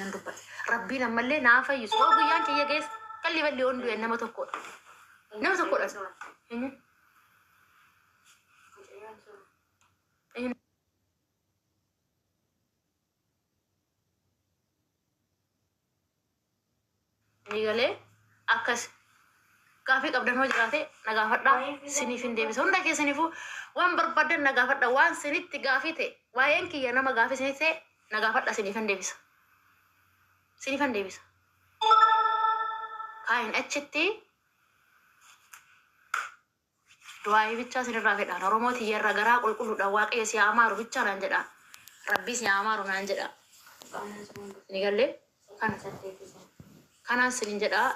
نندوب ربي لما اللي نافع يسوق ويان كي يجلس كل اللي عنده إنما تقول أصلا نيجالي أكس كافي قبل ما جراتي نجافة سنيفين ديبس هون ده كسنيفو وان بربادن نجافة وان سنيت تجافي تي وين كي أنا ما جافي سنيت نجافة سنيفين ديبس كاين أشتي دوائي بيتشا سنير رافد أنا روموتي يرى غرا كل دواق إيه سيامارو بيتشا نانجدا ربي سيامارو نانجدا نيجالي كان سنجدا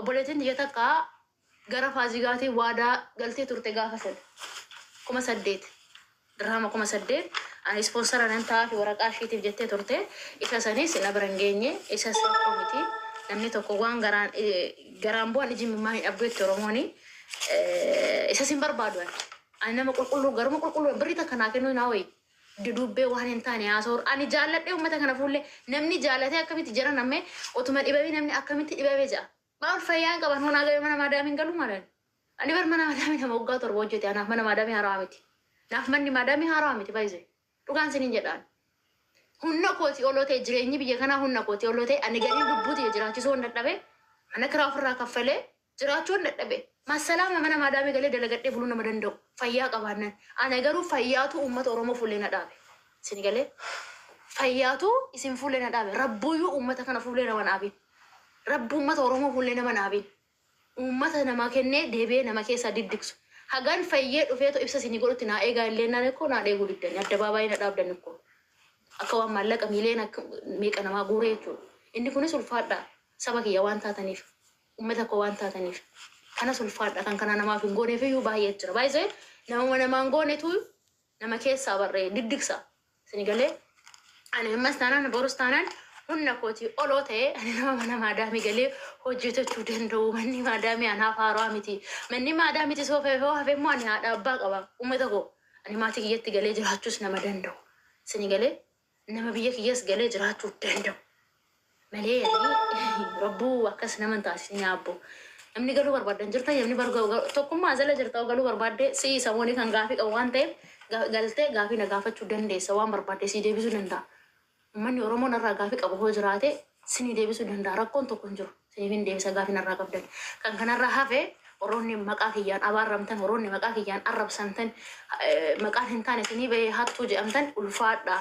obboleettiin takka gara faazigaati waadaa galtee turte gaafa sad 8,000 dirhama 8,000 ani sponsora nan taa'e waraqaa ishiitiif jettee turte isa sanis na biran geenye isa komiti namni tokko waan garaan bu'an ijimmaa hin dhabbeetti oromooni isa sin barbaadu ani nama qulqulluu garuma qulqulluu birita kanaa kennu naa wayi dudubbee waan hin taane haasoor ani jaalladhee uummata kana fuullee namni jaallatee akkamitti jira namme otuma dhibamee namni akkamitti dhibamee jira ما الفيان قبل هنا قال من مادامين قالوا مالن أنا بر من مادامين هم وقعت روجتي أنا من مادامي حرامتي ناف مني مادامي حرامتي بايزه تكان سنين جدان هن كوتي أولو تجريني بيجانا هن كوتي أولو تي أنا قاعدين دبوتي جراتي سون نتبه أنا كرافر راكفله جراتون نتبه ما السلام من مادامي قال دلقتي بلونا مدندو فيا قبلنا أنا قالوا فياتو أمة أورومو فلنا دابه سني قال فياتو اسم فلنا دابه ربويو أمة كنا فلنا ونابي رب أمة أورومو فلنا منابين أمة نما كنّي دبي نما كيسا ديدكسو هجان فيّد وفيتو إبسا سينيقولو تنا إيجا لنا نكو نادي قولدن يبدأ باباي نداب دنكو أكوا مالك أميلين ميك أنا ما غوريتو إني كوني سلفادا سباكي يوان تاتنيف أمة كوان تاتنيف أنا سلفادا كان أنا ما فين غوني فيو باهي ترى بايزه نما ما غوني تو نما كيسا بري ديدكسا سينيقولي أنا مستانا بورستانا هن كوتي أولوتي أنا ما مادامي قالي هجيتو تودندو مني مادامي أنا فارامتي مني مادامي سوف هو ما أنا هذا باقوا ومتى أنا ما تيجي قالي جراتوس نما دندو سني قالي نما بيجي يس قالي جراتو دندو ملي يعني ربو وكسنا من تاسني أبو أمني قالوا برباد جرتا يمني برجع توكم ما زال جرتا وقالوا برباد سي سووني كان غافي أوان تيم قالته غافي نغافة تودندي سوام برباد سي ديبيزو دندا من يورومو نرى غافي أبوه جراته سني ديبيسو دندا ركون تكونجو سنين ديبيسا غافي نرى قبضن كان نرى هافه وروني مكاكيان أبار رمتن وروني مكاكيان أرب سنتن مكاكين تاني سني به هاتو جامتن ألفات دا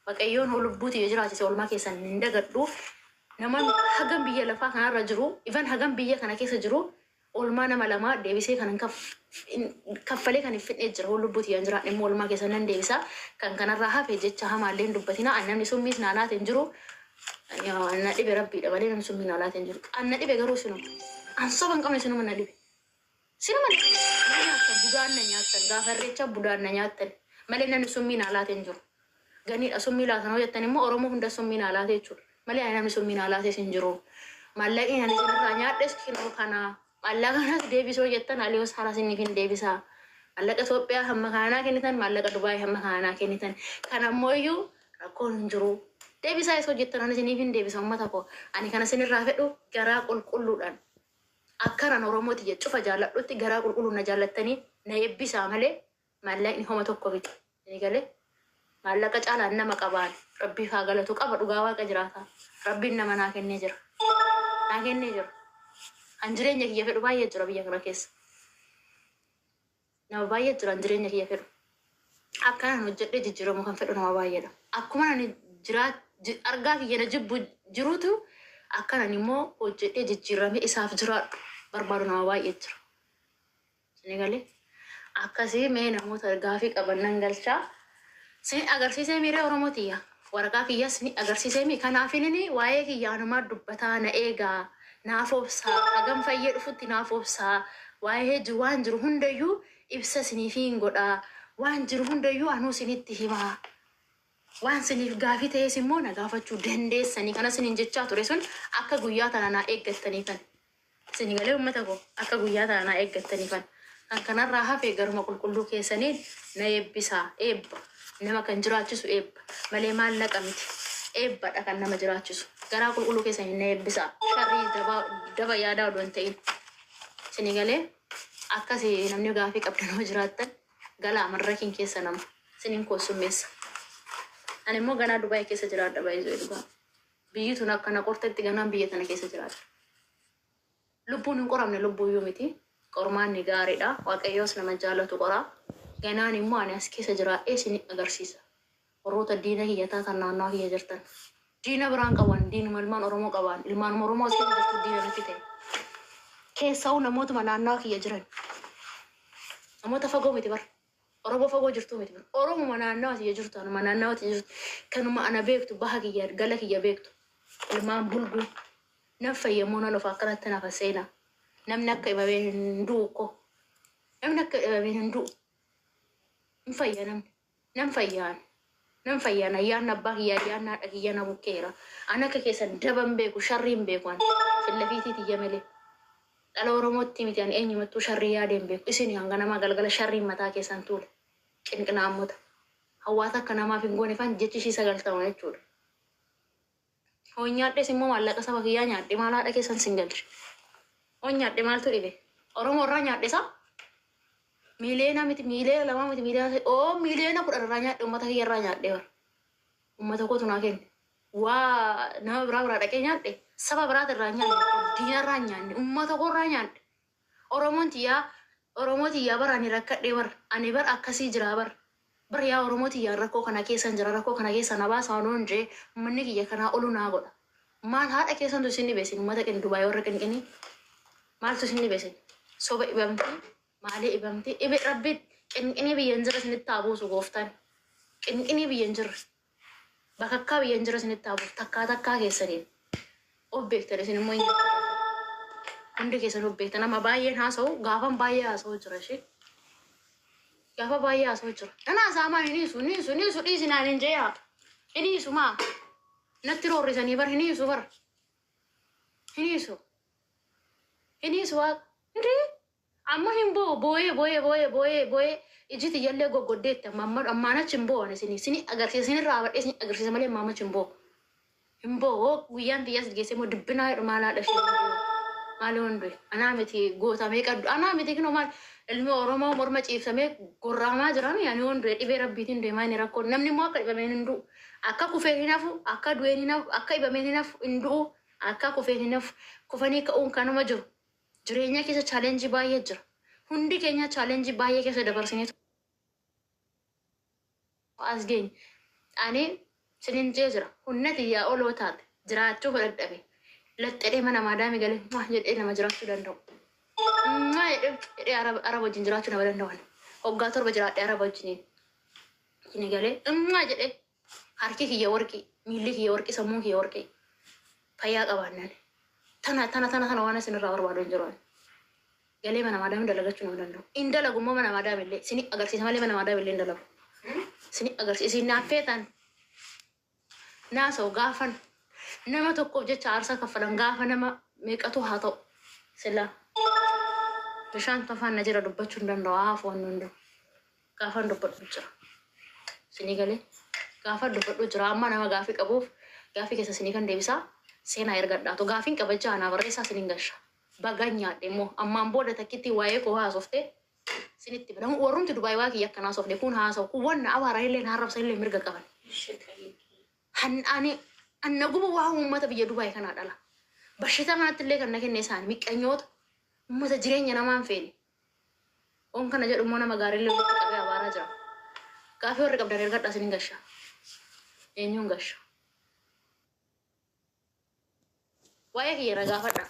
بكيون هولبوتي يجراتي سول ما كيسن ندقدو نمان هجم بيه لفا كان رجرو إيفان هجم بيه كان كيس جرو أولما نملما ديبيسي كان كفلي كان يفت نجر هولبوتي ينجرات نمول ما كيسن ديبيسا كان نرى هافه جتها مالين دبتنا أنا نسميس نانا تنجرو يا أنا دي بربي ده بالين نسمي نانا تنجرو أنا دي بجرو شنو أنصبن كم شنو من دي شنو من نياتن بدان نياتن غافريتشا بدان نياتن مالين نسمي نانا تنجرو غني أسمي لا ثانو يتني ما أرومو هندا سمي نانا تنجرو مالين أنا نسمي نانا تنجرو مالين أنا جرا نيات دس كينو كنا مالك ديبيسو يتن عليه سارا سنين ديبيسا مالك أتوبيا هم كنا كنيتن مالك دبي هم كنا كنيتن كنا مويو ركون جرو ديبيسا يسوع جتنا أنا سنين ديبيسا ما تكو أنا كنا سنين رافدو جرا كل دان أكرر نورمو تيجي شوف جالة لو تجرا كل نجالتني نيبيسا ماله مالك نهما تكو بيت يعني قاله مالك أجعل أننا مكابان ربي فاقله تكابر وجاوا كجراتا ربي إنما ناكن نجر أنجرين يجي يفرد باية جرا بيا كراكيس نما باية جرا أنجرين يجي يفرد أكان نجد جرا مكان فرد نما باية ده أكمل أنا جرا أرجع كي ينجب جروتو أكان نمو وجد جرا مي إساف جرا بربارو نما باية جرا سنقالي أكاسي مين نمو ترجع فيك أبنان قلشة سين أغرسيسي ميري أورموتيا ورقا كيا سني أغرسيسي مي كان عافينني وايه كي يانما دبتانا إيغا نافوبسا أغم فايد فوتي نافوبسا وايه جوان جرو هنديو إبسا سني فين قدا وان جرو هنديو أنو سني تهما وان سني غافي تيسي مونا غافة چو دندي سني كان سني جتشا توريسون أكا غوياتا نا إيغتني فن سني غالي أمتاكو أكا غوياتا نا إيغتني فن كان راها في غرما كل كيسانين نيبسا إيب نما كان جراتشو إيب مالي مالك أمتي eebbadha kan nama jiraachisu. Garaa qulqulluu keessa hin eebbisa. Sharrii daba yaadaa odoo hin ta'in. Isin galee akkasii namni gaafii qabdan nama jiraattan galaa marrakiin keessa nama isinin koosummeessa. Ani immoo ganaa Dubaay keessa jiraadha baay'ee dhugaa. Biyyi tun akkana qortetti ganaan biyya tana keessa jiraadha. Lubbuun hin qoramne lubbuu iyyuu miti. Qormaanni gaariidha. Waaqayyoos nama jaallatu qoraa. Ganaan immoo ani as keessa jiraadhee isin agarsiisa. Warroota diina kiyyataa kan naannoo kiyya jirtan. Diina biraan qaban, diinuma ilmaan Oromoo qaban, ilmaan Oromoo as keessa jirtu diina natti ta'e. Keessaa namootuma naannoo kiyya jiran. Namoota fagoo miti bara. Oromoo fagoo jirtu miti bara. Oromoo naannoo kiyya jirtu, anuma naannoo kiyya jirtu. Kanuma ana beektu, baha kiyya, gala kiyya beektu. Ilmaan bulguu. Nam fayyamuu nan of akkanatti nafa seenaa. Namni akka ibabee hin du'u ko. Namni akka ibabee hin du'u. Hin fayya namni. Nam fayyaan. Nam fayyaan ayyaan abbaa kiyyaa ayyaan haadha kiyya na bukkeera. Ana akka keessan daban beeku, sharriin beeku ani. Fillafiitii tiyya malee. Dhala Oromootti miti ani eenyumattuu sharrii yaadeen beeku. Isin hanga namaa galgala sharriin mataa keessan tuule. Qinqinaammota. Hawaasa akka namaaf hin goone fan jechi ishii sagaltama jechuudha. Hoon nyaadhes immoo maallaqa saba kiyyaa nyaadhe maal haadha keessan sin galche. Hoon nyaadhe maaltu dhibe? Oromoo irraa nyaadhesa? Miileena miti miileena lamaa miti miileena miileena 10 irraa nyaadhe uummata kiyya irraa nyaadhe bara. Uummata kootu naa kenne. Waa nama biraa dhaqee nyaadhe saba biraat irraa nyaadhe diina irraa nyaadhe uummata koo irraa nyaadhe. Oromoo tiyyaa bara ani rakkadhee bara ani bara akkasii jira bara. Bara yaa Oromoo tiyyaa rakkoo kana keessan jira rakkoo kana keessa na baasa waan jee manni kiyya kanaa olu naa godha. Maal haadha keessantu isin dhibeesin uummata qin Dubaay warra qinqinii maaltu isin dhibeesin soba ibamtii maalii ibamtii ibe rabbi qinqinii biyyan jira isinitti taabuusu gooftaan qinqinii biyyan jira bakakkaa biyyan jira isinitti taabuuf takkaa keessaniin of beektan isin immoo hin hundi keessan of beektan nama baay'een haasa'u gaafan baay'ee haasa'u jira ishee. Gaafa baay'ee haasa'u jira. Nanaa saamaa hiniisu dhiisinaan hin jeeyaa. Hiniisu maa. Natti roorrisanii bar hiniisu bar. Hiniisu waaqa. Hindii. Amma hin boo'ee ijiti jallee goggoddeetti ammaan achi hin boo'an isin agarsiisa irraa abadhee isin agarsiisa malee ammaa achi hin boo'u. Hin boo'u guyyaan biyyaas geessee immoo dubbinaa jedhu maalaa dhashee maali hundee anaa miti gootamee qaddu anaa miti kinoo maal ilmi Oromoo morma ciibsamee gorraamaa jiran yaani hundee dhibee rabbiitiin deemaa inni rakkoo namni immoo akka dhibameen hin du'u akka kufeen hin hafu akka du'een hin hafu akka dhibameen hin hafu hin du'u akka kufeen hin hafu kufanii ka'uun kanuma jiru jireenya keessa chaalenjii baay'ee jira hundi keenya chaalenjii baay'ee keessa dabarsinee as geenye ani sinin jee jira hunnati yaa oloo taate jiraachuu fudhadhabe laxxedhee mana maadaami galee jedhee nama jiraachuu danda'u. Jedhee araba wajjin jiraachuu nama danda'an. Hoggaa 7 jiraadhee araba wajjiniin. Inni galee jedhee harki kiyya warqii, miilli kiyya warqii, sammuun kiyya warqii. Fayyaa qabaannan. Tana waan isinirraa barbaadu hin jiru. Galee mana maadaami dalagachuu nama danda'u. Inni dalagu immoo mana maadaami illee isin agarsiisa malee mana maadaami illee hin dalagu. Isin agarsiisa isin naaffeetan. Naasoo gaafan. Nama tokkoof jecha aarsaa kaffalan gaafa nama meeqatu haa ta'u silaa bishaan tofaan na jira dubbachuu hin danda'u haafuu waan hunduu gaafan dubbadhu jira sinii galee gaafan dubbadhu jira amma nama gaafii qabuuf gaafii keessa sinii kan deebisaa seenaa ergadhaatu gaafiin qabachaa anaa barreessaa siniin gasha bagaan nyaadhe immoo ammaan booda takkitti waa'ee koo haasoftee sinitti bada warrumti Dubaay waa kiyya akkan haasofne kun haasa'u kun wanna abaara illee harrabsa illee mirga qaban anna gubu waa uummata biyya Dubaay kanaa dhala. Bashita kanatti illee kan na kenne isaanii miqqanyoota uummata jireenya namaan feene. On kana jedhu immoo nama gaarii illee walitti qabee abaaraa jira. Gaafii warri qabdan ergadhaa isiniin gasha. Eenyuun gasha. Waa'ee kiyya irra gaafadha.